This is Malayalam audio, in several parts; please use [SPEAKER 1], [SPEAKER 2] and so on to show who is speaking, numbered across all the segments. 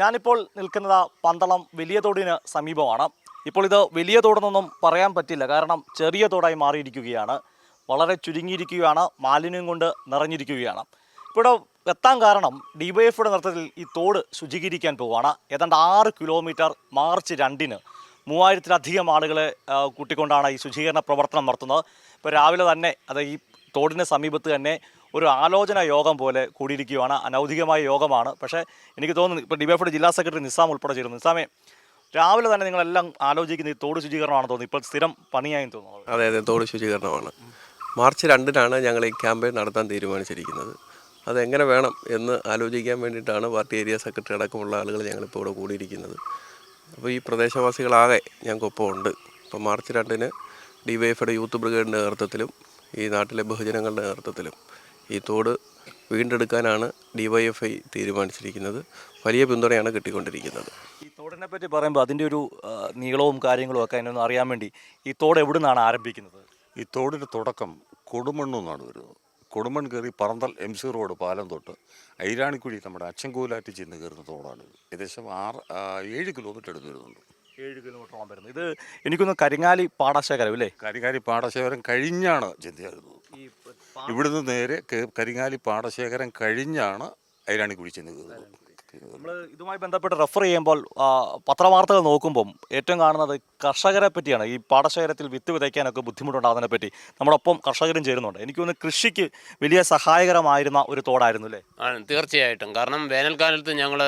[SPEAKER 1] ഞാനിപ്പോൾ നിൽക്കുന്നത് പന്തളം വലിയ തോടിന് സമീപമാണ്. ഇപ്പോൾ ഇത് വലിയ തോടെന്നൊന്നും പറയാൻ പറ്റില്ല, കാരണം ചെറിയ തോടായി മാറിയിരിക്കുകയാണ്. വളരെ ചുരുങ്ങിയിരിക്കുകയാണ്, മാലിന്യം കൊണ്ട് നിറഞ്ഞിരിക്കുകയാണ്. ഇവിടെ എത്താൻ കാരണം ഡിവൈഎഫ്ഐയുടെ നേതൃത്വത്തിൽ ഈ തോട് ശുചീകരിക്കാൻ പോവുകയാണ്. ഏതാണ്ട് 6 കിലോമീറ്റർ മാർച്ച് 2-ന് 3000-ലധികം ആളുകളെ കൂട്ടിക്കൊണ്ടാണ് ഈ ശുചീകരണ പ്രവർത്തനം നടത്തുന്നത്. ഇപ്പോൾ രാവിലെ തന്നെ ഈ തോടിന് സമീപത്ത് തന്നെ ഒരു ആലോചന യോഗം പോലെ കൂടിയിരിക്കുകയാണ്. അനൗദ്യോഗികമായ യോഗമാണ്. പക്ഷേ എനിക്ക് തോന്നുന്നു ഇപ്പോൾ ഡിവൈഎഫ്ഐയുടെ ജില്ലാ സെക്രട്ടറി നിസാം ഉൾപ്പെടെ ചേരുന്നു. നിസാമേ, രാവിലെ തന്നെ നിങ്ങളെല്ലാം ആലോചിക്കുന്ന ഈ തോട് ശുചീകരണമാണെന്ന് തോന്നുന്നു. ഇപ്പോൾ സ്ഥിരം പണിയായി തോന്നുന്നത്.
[SPEAKER 2] അതെ, തോട് ശുചീകരണമാണ്. മാർച്ച് 2-നാണ് ഞങ്ങൾ ഈ ക്യാമ്പയിൻ നടത്താൻ തീരുമാനിച്ചിരിക്കുന്നത്. അതെങ്ങനെ വേണം എന്ന് ആലോചിക്കാൻ വേണ്ടിയിട്ടാണ് പാർട്ടി ഏരിയ സെക്രട്ടറി അടക്കമുള്ള ആളുകൾ ഞങ്ങളിപ്പോൾ ഇവിടെ കൂടിയിരിക്കുന്നത്. അപ്പോൾ ഈ പ്രദേശവാസികളാകെ ഞങ്ങൾക്കൊപ്പം ഉണ്ട്. ഇപ്പോൾ മാർച്ച് 2-ന് ഡിവൈഎഫ്ഐയുടെ യൂത്ത് ബ്രിഗേഡിൻ്റെ നേതൃത്വത്തിലും ഈ നാട്ടിലെ ബഹുജനങ്ങളുടെ നേതൃത്വത്തിലും ഈ തോട് വീണ്ടെടുക്കാനാണ് ഡിവൈഎഫ്ഐ തീരുമാനിച്ചിരിക്കുന്നത്. വലിയ പിന്തുണയാണ് കിട്ടിക്കൊണ്ടിരിക്കുന്നത്.
[SPEAKER 1] ഈ തോടിനെ പറ്റി പറയുമ്പോൾ അതിൻ്റെ ഒരു നീളവും കാര്യങ്ങളും ഒക്കെ അതിനൊന്ന് അറിയാൻ വേണ്ടി, ഈ തോട് എവിടെ നിന്നാണ് ആരംഭിക്കുന്നത്?
[SPEAKER 3] ഈ തോടിൻ്റെ തുടക്കം കൊടുമണ്ണിൽ നിന്നാണ് വരുന്നത്. കൊടുമൺ കയറി പറന്തൽ MC റോഡ് പാലം തൊട്ട് ഐരാണിക്കുഴി നമ്മുടെ അച്ചൻകോലാറ്റ് ചെന്ന് കയറുന്ന തോടാണിത്. ഏകദേശം 7 കിലോമീറ്റർ എടുത്ത് വരുന്നുണ്ട്.
[SPEAKER 1] 7 കിലോമീറ്ററോളം വരുന്നത്. ഇത് എനിക്കൊന്ന് കരിങ്ങാലി പാടശേഖരം അല്ലേ?
[SPEAKER 3] കരിങ്ങാലി പാടശേഖരം കഴിഞ്ഞാണ് ചെന്ന് ഇവിടുന്ന് നേരെ കരിങ്ങാലി പാടശേഖരം കഴിഞ്ഞാണ് ഐരാണിക്കുഴി ചെന്ന് കയറുന്നത്.
[SPEAKER 1] നമ്മൾ ഇതുമായി ബന്ധപ്പെട്ട് റെഫർ ചെയ്യുമ്പോൾ പത്രവാർത്തകൾ നോക്കുമ്പം ഏറ്റവും കാണുന്നത് കർഷകരെ പറ്റിയാണ്. ഈ പാടശേഖരത്തിൽ വിത്ത് വിതയ്ക്കാനൊക്കെ ബുദ്ധിമുട്ടുണ്ടാകുന്നതിനെ പറ്റി നമ്മളൊപ്പം കർഷകരും ചേരുന്നുണ്ട്. എനിക്ക് തോന്നുന്നു കൃഷിക്ക് വലിയ സഹായകരമായിരുന്ന ഒരു തോടായിരുന്നു അല്ലേ?
[SPEAKER 4] തീർച്ചയായിട്ടും. കാരണം വേനൽക്കാലത്ത് ഞങ്ങൾ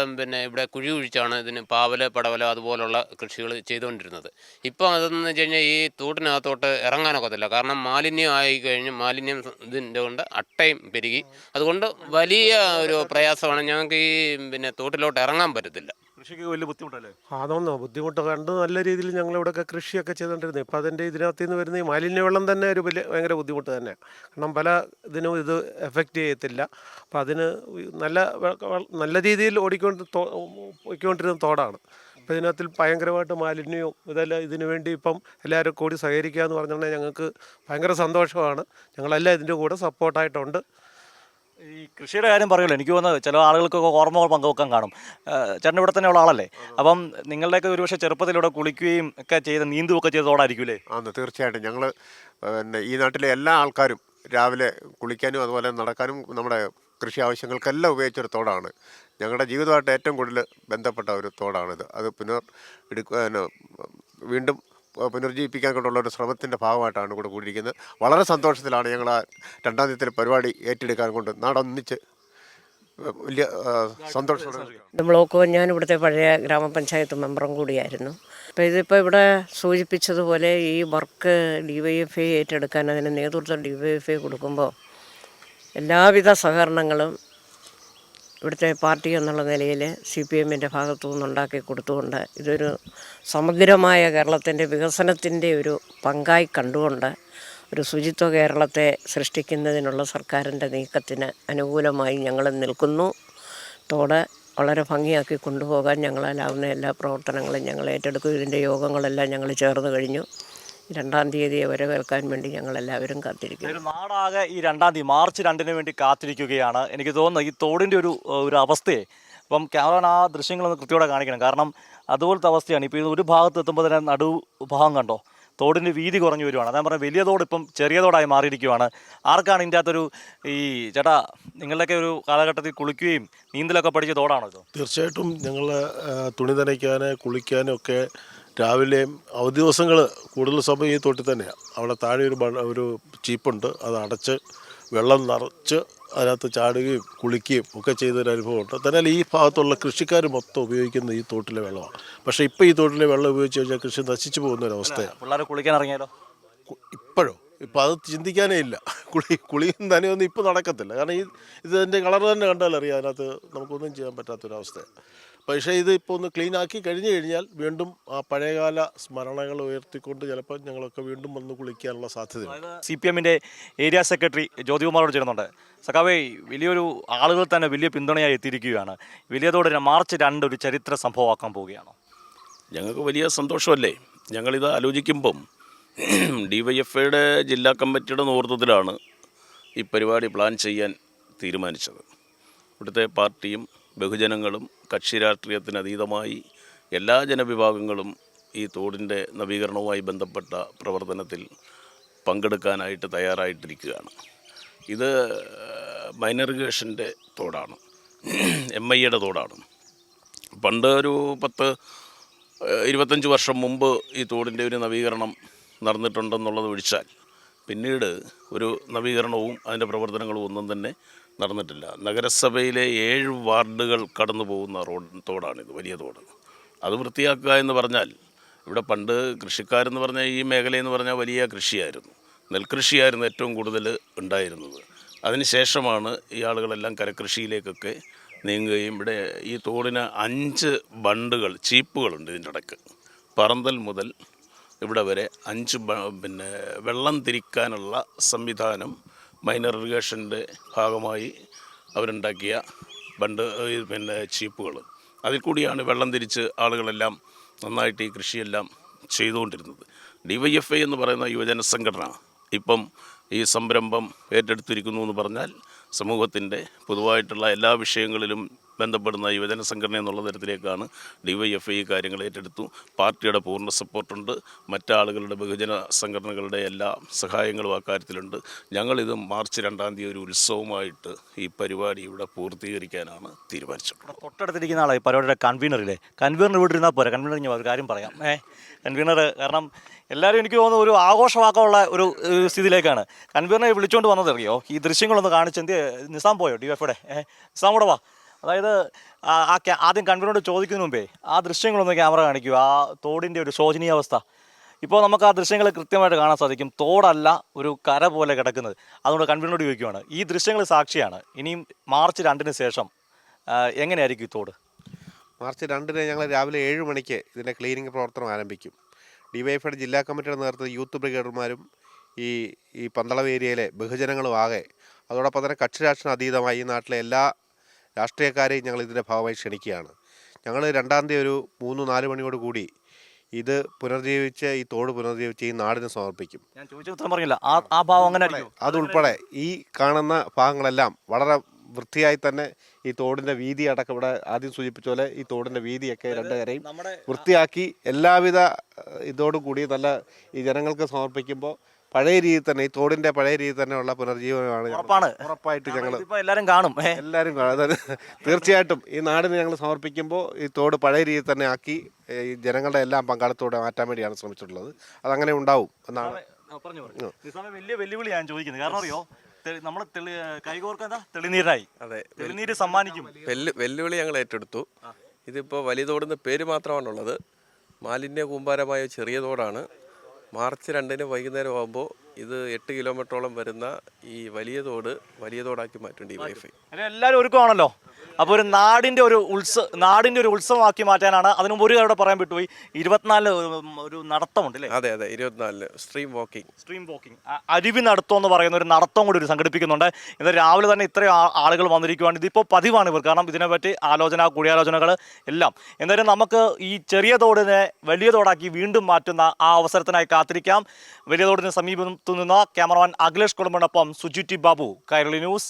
[SPEAKER 4] ഇവിടെ കുഴി കുഴിച്ചാണ് ഇതിന് പാവല്, പടവല അതുപോലുള്ള കൃഷികൾ ചെയ്തുകൊണ്ടിരുന്നത്. ഇപ്പം അതെന്ന് വെച്ച് കഴിഞ്ഞാൽ ഈ തോട്ടിനകത്തോട്ട് ഇറങ്ങാനൊക്കത്തില്ല. കാരണം മാലിന്യം ആയി കഴിഞ്ഞ് മാലിന്യം ഇതിൻ്റെ കൊണ്ട് അട്ടയും പെരുകി, അതുകൊണ്ട് വലിയ ഒരു പ്രയാസമാണ് ഞങ്ങൾക്ക് ഈ തോട്ടിലോട്ട് ഇറങ്ങാൻ പറ്റത്തില്ല.
[SPEAKER 1] കൃഷിക്ക് വലിയ ബുദ്ധിമുട്ടല്ലേ?
[SPEAKER 5] അതൊന്നോ ബുദ്ധിമുട്ട് കണ്ട് നല്ല രീതിയിൽ ഞങ്ങളിവിടെയൊക്കെ കൃഷിയൊക്കെ ചെയ്തുകൊണ്ടിരുന്നത്. ഇപ്പോൾ അതിൻ്റെ ഇതിനകത്ത് നിന്ന് വരുന്ന ഈ മാലിന്യ വെള്ളം തന്നെ ഒരു ഭയങ്കര ബുദ്ധിമുട്ട് തന്നെയാണ്. കാരണം പല ഇതിനും ഇത് എഫക്റ്റ് ചെയ്യത്തില്ല. അപ്പോൾ അതിന് നല്ല രീതിയിൽ ഓടിക്കൊണ്ടിരുന്ന തോടാണ്. അപ്പോൾ ഇതിനകത്തിൽ ഭയങ്കരമായിട്ട് മാലിന്യവും ഇതെല്ലാം ഇതിനു വേണ്ടി ഇപ്പം എല്ലാവരും കൂടി സഹകരിക്കുക എന്ന് പറഞ്ഞിട്ടുണ്ടെങ്കിൽ ഞങ്ങൾക്ക് ഭയങ്കര സന്തോഷമാണ്. ഞങ്ങളെല്ലാം ഇതിൻ്റെ കൂടെ സപ്പോർട്ടായിട്ടുണ്ട്.
[SPEAKER 1] ഈ കൃഷിയുടെ കാര്യം പറയുമല്ലോ, എനിക്ക് തോന്നുന്നത് ചില ആളുകൾക്കൊക്കെ ഓർമ്മകൾ പങ്കുവെക്കാൻ കാണും. ചേട്ടൻ ഇവിടെ തന്നെയുള്ള ആളല്ലേ? അപ്പം നിങ്ങളുടെയൊക്കെ ഒരുപക്ഷെ ചെറുപ്പത്തിലൂടെ കുളിക്കുകയും ഒക്കെ ചെയ്ത് നീന്തുകയൊക്കെ ചെയ്തോടായിരിക്കും അല്ലേ?
[SPEAKER 6] തീർച്ചയായിട്ടും. ഞങ്ങൾ ഈ നാട്ടിലെ എല്ലാ ആൾക്കാരും രാവിലെ കുളിക്കാനും അതുപോലെ നടക്കാനും നമ്മുടെ കൃഷി ആവശ്യങ്ങൾക്കെല്ലാം ഉപയോഗിച്ചൊരു തോടാണ്. ഞങ്ങളുടെ ജീവിതമായിട്ട് ഏറ്റവും കൂടുതൽ ബന്ധപ്പെട്ട ഒരു തോടാണിത്. അത് വീണ്ടും പുനർജീവിപ്പിക്കാൻ കൊണ്ടുള്ള ഒരു ശ്രമത്തിൻ്റെ ഭാഗമായിട്ടാണ് ഇവിടെ കൂടിയിരിക്കുന്നത്. വളരെ സന്തോഷത്തിലാണ് ഞങ്ങൾ ആ 2-ാം തീയതിയിലെ പരിപാടി ഏറ്റെടുക്കാൻ കൊണ്ട് നാടൊന്നിച്ച് വലിയ സന്തോഷത്തോടെ.
[SPEAKER 7] ബ്ലോക്ക് ഞാൻ ഇവിടുത്തെ പഴയ ഗ്രാമപഞ്ചായത്ത് മെമ്പറും കൂടിയായിരുന്നു. അപ്പോൾ ഇതിപ്പോൾ ഇവിടെ സൂചിപ്പിച്ചതുപോലെ ഈ വർക്ക് ഡിവൈഎഫ്ഐ ഏറ്റെടുക്കാൻ അതിന് നേതൃത്വം ഡിവൈഎഫ്ഐ കൊടുക്കുമ്പോൾ എല്ലാവിധ സഹകരണങ്ങളും ഇവിടുത്തെ പാർട്ടി എന്നുള്ള നിലയിൽ CPM-ൻ്റെ ഭാഗത്തു നിന്നുണ്ടാക്കി കൊടുത്തുകൊണ്ട് ഇതൊരു സമഗ്രമായ കേരളത്തിൻ്റെ വികസനത്തിൻ്റെ ഒരു പങ്കായി കണ്ടുകൊണ്ട് ഒരു ശുചിത്വ കേരളത്തെ സൃഷ്ടിക്കുന്നതിനുള്ള സർക്കാരിൻ്റെ നീക്കത്തിന് അനുകൂലമായി ഞങ്ങൾ നിൽക്കുന്നു. തോട് വളരെ ഭംഗിയാക്കി കൊണ്ടുപോകാൻ ഞങ്ങളാലാവുന്ന എല്ലാ പ്രവർത്തനങ്ങളും ഞങ്ങൾ ഏറ്റെടുക്കും. ഇതിൻ്റെ യോഗങ്ങളെല്ലാം ഞങ്ങൾ ചേർന്ന് കഴിഞ്ഞു. 2-ാം തീയതിയെ വരവേൽക്കാൻ വേണ്ടി ഞങ്ങളെല്ലാവരും കാത്തിരിക്കും.
[SPEAKER 1] നാടാകെ ഈ 2-ാം തീയതി മാർച്ച് 2-ന് വേണ്ടി കാത്തിരിക്കുകയാണ്. എനിക്ക് തോന്നുന്നു ഈ തോടിൻ്റെ ഒരു അവസ്ഥയെ അപ്പം ക്യാമറ ആ ദൃശ്യങ്ങളൊന്ന് കൃത്യമായിട്ട് കാണിക്കണം. കാരണം അതുപോലത്തെ അവസ്ഥയാണ്. ഇപ്പോൾ ഇത് ഒരു ഭാഗത്ത് എത്തുമ്പോൾ തന്നെ നടുഭാഗം കണ്ടോ, തോടിൻ്റെ വീതി കുറഞ്ഞു വരുവാണ്. അതാ പറഞ്ഞാൽ വലിയ തോട് ഇപ്പം ചെറിയ തോടായി മാറിയിരിക്കുകയാണ്. ആർക്കാണ് ഇതിൻ്റെ അകത്തൊരു ചേട്ടാ നിങ്ങളുടെയൊക്കെ ഒരു കാലഘട്ടത്തിൽ കുളിക്കുകയും നീന്തലൊക്കെ പഠിച്ച തോടാണോ ഇത്?
[SPEAKER 8] തീർച്ചയായിട്ടും. ഞങ്ങൾ തുണി നനയ്ക്കാൻ കുളിക്കാനും ഒക്കെ രാവിലെയും അവധി ദിവസങ്ങൾ കൂടുതൽ സമയം ഈ തോട്ടിൽ തന്നെയാണ്. അവിടെ താഴെ ഒരു ചീപ്പുണ്ട്, അത് അടച്ച് വെള്ളം നിറച്ച് അതിനകത്ത് ചാടുകയും കുളിക്കുകയും ഒക്കെ ചെയ്തൊരു അനുഭവമുണ്ട്. എന്നാൽ ഈ ഭാഗത്തുള്ള കൃഷിക്കാർ മൊത്തം ഉപയോഗിക്കുന്ന ഈ തോട്ടിലെ വെള്ളമാണ്. പക്ഷേ ഇപ്പോൾ ഈ തോട്ടിലെ വെള്ളം ഉപയോഗിച്ച് കഴിഞ്ഞാൽ കൃഷി നശിച്ചു പോകുന്നൊരവസ്ഥയാണ്.
[SPEAKER 1] പിള്ളേർ കുളിക്കാൻ ഇറങ്ങിയാലോ?
[SPEAKER 8] ഇപ്പോൾ അത് ചിന്തിക്കാനേ ഇല്ല. കുളിയും നനയൊന്നും ഇപ്പോൾ നടക്കത്തില്ല. കാരണം ഇതിൻ്റെ കളർ തന്നെ കണ്ടാൽ അറിയാം, അതിനകത്ത് നമുക്കൊന്നും ചെയ്യാൻ പറ്റാത്തൊരവസ്ഥയാണ്. പക്ഷേ ഇത് ഇപ്പോൾ ഒന്ന് ക്ലീൻ ആക്കി കഴിഞ്ഞു കഴിഞ്ഞാൽ വീണ്ടും ആ പഴയകാല സ്മരണകൾ ഉയർത്തിക്കൊണ്ട് ചിലപ്പോൾ ഞങ്ങളൊക്കെ വീണ്ടും വന്ന് കുളിക്കാനുള്ള സാധ്യതയുണ്ട്.
[SPEAKER 1] CPM-ൻ്റെ ഏരിയ സെക്രട്ടറി ജ്യോതികുമാറോട് ചേരുന്നുണ്ട്. സഖാവേ, വലിയൊരു ആളുകൾ തന്നെ വലിയ പിന്തുണയായി എത്തിയിരിക്കുകയാണ്. വലിയതോടെ മാർച്ച് 2 ഒരു ചരിത്ര സംഭവമാക്കാൻ പോവുകയാണോ?
[SPEAKER 9] ഞങ്ങൾക്ക് വലിയ സന്തോഷമല്ലേ. ഞങ്ങളിത് ആലോചിക്കുമ്പം ഡിവൈഎഫ്ഐയുടെ ജില്ലാ കമ്മിറ്റിയുടെ നേതൃത്വത്തിലാണ് ഈ പരിപാടി പ്ലാൻ ചെയ്യാൻ തീരുമാനിച്ചത്. ഇവിടുത്തെ പാർട്ടിയും ബഹുജനങ്ങളും കക്ഷി രാഷ്ട്രീയത്തിന് അതീതമായി എല്ലാ ജനവിഭാഗങ്ങളും ഈ തോടിൻ്റെ നവീകരണവുമായി ബന്ധപ്പെട്ട പ്രവർത്തനത്തിൽ പങ്കെടുക്കാനായിട്ട് തയ്യാറായിട്ടിരിക്കുകയാണ്. ഇത് മൈനർ ഇറിഗേഷൻ്റെ തോടാണ്, MIA തോടാണ്. പണ്ട് ഒരു 10-25 വർഷം മുമ്പ് ഈ തോടിൻ്റെ ഒരു നവീകരണം നടന്നിട്ടുണ്ടെന്നുള്ളത് ഒഴിച്ചാൽ പിന്നീട് ഒരു നവീകരണവും അതിൻ്റെ പ്രവർത്തനങ്ങളും ഒന്നും തന്നെ നടന്നിട്ടില്ല. നഗരസഭയിലെ 7 വാർഡുകൾ കടന്നു പോകുന്ന തോടാണിത്, വലിയ തോട്. അത് വൃത്തിയാക്കുക എന്ന് പറഞ്ഞാൽ, ഇവിടെ പണ്ട് കൃഷിക്കാരെന്ന് പറഞ്ഞാൽ ഈ മേഖലയെന്ന് പറഞ്ഞാൽ വലിയ കൃഷിയായിരുന്നു, നെൽകൃഷിയായിരുന്നു ഏറ്റവും കൂടുതൽ ഉണ്ടായിരുന്നത്. അതിനുശേഷമാണ് ഈ ആളുകളെല്ലാം കരകൃഷിയിലേക്കൊക്കെ നീങ്ങുകയും ഇവിടെ ഈ തോടിന് 5 ബണ്ടുകൾ, ചീപ്പുകളുണ്ട് ഇതിൻ്റെ ഇടയ്ക്ക്. പറന്തൽ മുതൽ ഇവിടെ വരെ 5 വെള്ളം തിരിക്കാനുള്ള സംവിധാനം മൈനർ ഇറിഗേഷൻ്റെ ഭാഗമായി അവരുണ്ടാക്കിയ ചീപ്പുകൾ. അതിൽ കൂടിയാണ് വെള്ളം തിരിച്ച് ആളുകളെല്ലാം നന്നായിട്ട് ഈ കൃഷിയെല്ലാം ചെയ്തുകൊണ്ടിരുന്നത്. DYFI എന്ന് പറയുന്ന യുവജന സംഘടന ഇപ്പം ഈ സംരംഭം ഏറ്റെടുത്തിരിക്കുന്നു എന്ന് പറഞ്ഞാൽ സമൂഹത്തിൻ്റെ പൊതുവായിട്ടുള്ള എല്ലാ വിഷയങ്ങളിലും ബന്ധപ്പെടുന്ന യുവജന സംഘടന എന്നുള്ള തരത്തിലേക്കാണ് DYFI ഈ കാര്യങ്ങൾ ഏറ്റെടുത്തു. പാർട്ടിയുടെ പൂർണ്ണ സപ്പോർട്ടുണ്ട്, മറ്റാളുകളുടെ ബഹുജന സംഘടനകളുടെ എല്ലാ സഹായങ്ങളും ആ കാര്യത്തിലുണ്ട്. ഞങ്ങളിത് മാർച്ച് 2-ാം തീയതി ഒരു ഉത്സവമായിട്ട് ഈ പരിപാടി ഇവിടെ പൂർത്തീകരിക്കാനാണ് തീരുമാനിച്ചിട്ടുള്ളത്.
[SPEAKER 1] തൊട്ടടുത്തിരിക്കുന്ന ആളെ പരിപാടിയുടെ കൺവീനറില്ലേ, കൺവീനർ ഇവിടെ ഇരുന്നാൽ പോരാ. കൺവീനർ ഞാൻ ഒരു കാര്യം പറയാം. കൺവീനർ കാരണം എല്ലാവരും എനിക്ക് തോന്നുന്നു ഒരു ആഘോഷമാക്കാനുള്ള ഒരു സ്ഥിതിയിലേക്കാണ് കൺവീനറെ വിളിച്ചുകൊണ്ട് വന്നത്. അറിയോ, ഈ ദൃശ്യങ്ങളൊന്ന് കാണിച്ച് നിസാം പോയോ DYFIയുടെ? നിസാം കൂടെ വാ. അതായത് ആദ്യം കൺവീനറോട് ചോദിക്കുന്നതിന് മുമ്പേ ആ ദൃശ്യങ്ങളൊന്ന് ക്യാമറ കാണിക്കൂ, ആ തോടിൻ്റെ ഒരു ശോചനീയാവസ്ഥ. ഇപ്പോൾ നമുക്ക് ആ ദൃശ്യങ്ങൾ കൃത്യമായിട്ട് കാണാൻ സാധിക്കും. തോടല്ല ഒരു കര പോലെ കിടക്കുന്നത്. അതുകൊണ്ട് കൺവീനറോട് ചോദിക്കുകയാണ്, ഈ ദൃശ്യങ്ങൾ സാക്ഷിയാണ്, ഇനിയും മാർച്ച് 2-ന് ശേഷം എങ്ങനെയായിരിക്കും ഈ തോട്?
[SPEAKER 6] മാർച്ച് 2-ന് ഞങ്ങൾ രാവിലെ 7 മണിക്ക് ഇതിൻ്റെ ക്ലീനിങ് പ്രവർത്തനം ആരംഭിക്കും. DYFIയുടെ ജില്ലാ കമ്മിറ്റിയുടെ നേതൃത്വത്തിൽ യൂത്ത് ബ്രിഗേഡർമാരും ഈ പന്തളം ഏരിയയിലെ ബഹുജനങ്ങളും ആകെ, അതോടൊപ്പം തന്നെ കക്ഷി രാഷ്ട്രീയ അതീതമായി ഈ നാട്ടിലെ എല്ലാ രാഷ്ട്രീയക്കാരെയും ഞങ്ങൾ ഇതിൻ്റെ ഭാഗമായി ക്ഷണിക്കുകയാണ്. ഞങ്ങൾ 2-ാം തീയതി ഒരു 3-4 മണിയോട് കൂടി ഇത് പുനർജീവിച്ച്, ഈ തോട് പുനർജീവിച്ച് ഈ നാടിന് സമർപ്പിക്കും.
[SPEAKER 1] ഞാൻ ചോദിച്ച ഉത്തരം പറഞ്ഞില്ല. ആ ഭാവം അങ്ങനെ
[SPEAKER 6] അതുൾപ്പെടെ ഈ കാണുന്ന ഭാഗങ്ങളെല്ലാം വളരെ വൃത്തിയായി തന്നെ ഈ തോടിൻ്റെ വീതി അടക്കം, ഇവിടെ ആദ്യം സൂചിപ്പിച്ച പോലെ ഈ തോടിൻ്റെ വീതിയൊക്കെ 2 കരയും വൃത്തിയാക്കി എല്ലാവിധ ഇതോടുകൂടി നല്ല ഈ ജനങ്ങൾക്ക് സമർപ്പിക്കുമ്പോൾ പഴയ രീതിയിൽ തന്നെ, ഈ തോടിൻ്റെ പഴയ രീതിയിൽ തന്നെയുള്ള പുനർജീവനമാണ് ഉറപ്പായിട്ട് ഞങ്ങൾ
[SPEAKER 1] എല്ലാവരും കാണും.
[SPEAKER 6] അതായത് തീർച്ചയായിട്ടും ഈ നാടിന് ഞങ്ങൾ സമർപ്പിക്കുമ്പോൾ ഈ തോട് പഴയ രീതിയിൽ തന്നെ ആക്കി ഈ ജനങ്ങളുടെ എല്ലാം പങ്കാളിത്തോടെ മാറ്റാൻ വേണ്ടിയാണ് ശ്രമിച്ചിട്ടുള്ളത്. അതങ്ങനെ ഉണ്ടാവും എന്നാണ്.
[SPEAKER 1] വലിയ വെല്ലുവിളി ഞാൻ ചോദിക്കുന്നത്. കാരണം അറിയോ, നമ്മൾ കൈകോർക്കാൻ തെളിനീരായി.
[SPEAKER 2] അതെ,
[SPEAKER 1] തെളിനീര് സമ്മാനിക്കും.
[SPEAKER 2] വെല്ലുവിളി ഞങ്ങൾ ഏറ്റെടുത്തു. ഇതിപ്പോൾ വലിയ തോടെന്ന് പേര് മാത്രമാണുള്ളത്. മാലിന്യ കൂമ്പാരമായ ചെറിയ തോടാണ്. മാർച്ച് 2-ന് വൈകുന്നേരം ആകുമ്പോൾ ഇത് 8 കിലോമീറ്ററോളം വരുന്ന ഈ വലിയ തോടാക്കി മാറ്റും DYFI.
[SPEAKER 1] എല്ലാവരും ഒരുക്കമാണല്ലോ. അപ്പോൾ ഒരു നാടിൻ്റെ ഒരു ഉത്സവമാക്കി മാറ്റാനാണ്. അതിന് മുമ്പ് ഒരു കാര്യം പറയാൻ വിട്ടുപോയി, 24 ഒരു നടത്തമുണ്ട് അല്ലേ?
[SPEAKER 2] അതെ 24 സ്ട്രീം വാക്കിംഗ്
[SPEAKER 1] അരുവി നടത്തം എന്ന് പറയുന്ന ഒരു നടത്തം കൂടി സംഘടിപ്പിക്കുന്നുണ്ട്. ഇന്ന് രാവിലെ തന്നെ ഇത്രയും ആളുകൾ വന്നിരിക്കുകയാണ്. ഇതിപ്പോൾ പതിവാണ് ഇവർ, കാരണം ഇതിനെപ്പറ്റി കൂടിയാലോചനകൾ എല്ലാം. എന്തായാലും നമുക്ക് ഈ ചെറിയ തോടിനെ വലിയ തോടാക്കി വീണ്ടും മാറ്റുന്ന ആ അവസരത്തിനായി കാത്തിരിക്കാം. വലിയ തോടിന് സമീപത്തു നിന്ന് ക്യാമറമാൻ അഖിലേഷ് കുടുംബനൊപ്പം സുജിറ്റി ബാബു, കൈരളി ന്യൂസ്.